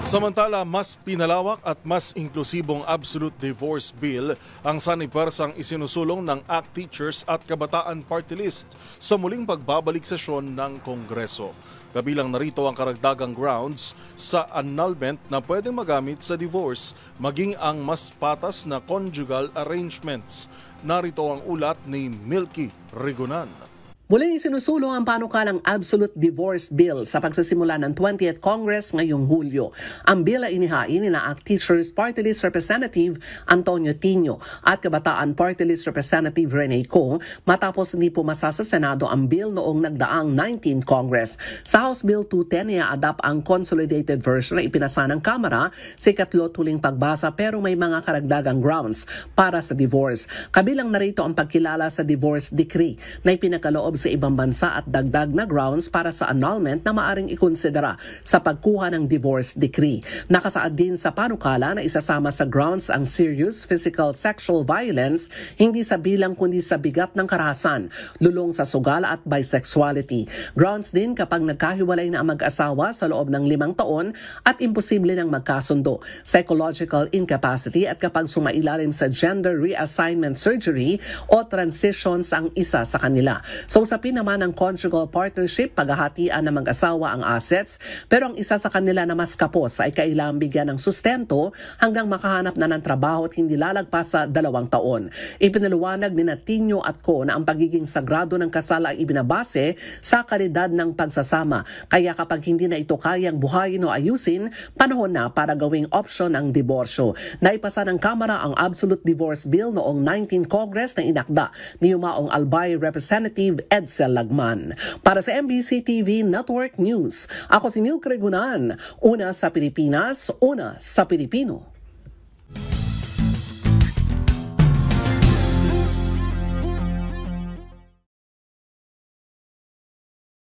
Samantala, mas pinalawak at mas inklusibong Absolute Divorce Bill ang sanipersang isinusulong ng ACT Teachers at Kabataan Party List sa muling pagbabalik sesyon ng Kongreso. Kabilang narito ang karagdagang grounds sa annulment na pwedeng magamit sa divorce, maging ang mas patas na conjugal arrangements. Narito ang ulat ni Milky Rigunan. Muling isinusulong ang panukalang Absolute Divorce Bill sa pagsisimula ng 20th Congress ngayong Hulyo. Ang bill ay inihain ni ACT Teachers Party List Representative Antonio Tino at Kabataan Party List Representative Rene Co matapos hindi pumasa sa Senado ang bill noong nagdaang 19th Congress. Sa House Bill 210 i-adapt ang consolidated version na ipinasa ng Kamara sa ikatlo tuling pagbasa pero may mga karagdagang grounds para sa divorce. Kabilang narito ang pagkilala sa divorce decree na ipinakaloob sa ibang bansa at dagdag na grounds para sa annulment na maaring ikonsidera sa pagkuha ng divorce decree. Nakasaad din sa panukala na isasama sa grounds ang serious physical sexual violence, hindi sa bilang kundi sa bigat ng karahasan, lulong sa sugal at bisexuality. Grounds din kapag nagkahiwalay na ang mag-asawa sa loob ng 5 taon at imposible nang magkasundo, psychological incapacity at kapag sumailalim sa gender reassignment surgery o transitions ang isa sa kanila. So usapin naman ng conjugal partnership, paghahatian ng mag-asawa ang assets, pero ang isa sa kanila na mas kapos ay kailangang bigyan ng sustento hanggang makahanap na ng trabaho at hindi lalagpas sa 2 taon. Ipinaliwanag ni Tino at Co na ang pagiging sagrado ng kasal ay ibinabase sa kalidad ng pagsasama. Kaya kapag hindi na ito kayang buhayin o ayusin, panahon na para gawing option ang diborsyo. Naipasa ng Kamara ang Absolute Divorce Bill noong 19th Congress na inakda ni Yumaong Albay Representative Edsel Lagman. Para sa MBC TV Network News, ako si Milky Rigunan. Una sa Pilipinas, una sa Pilipino.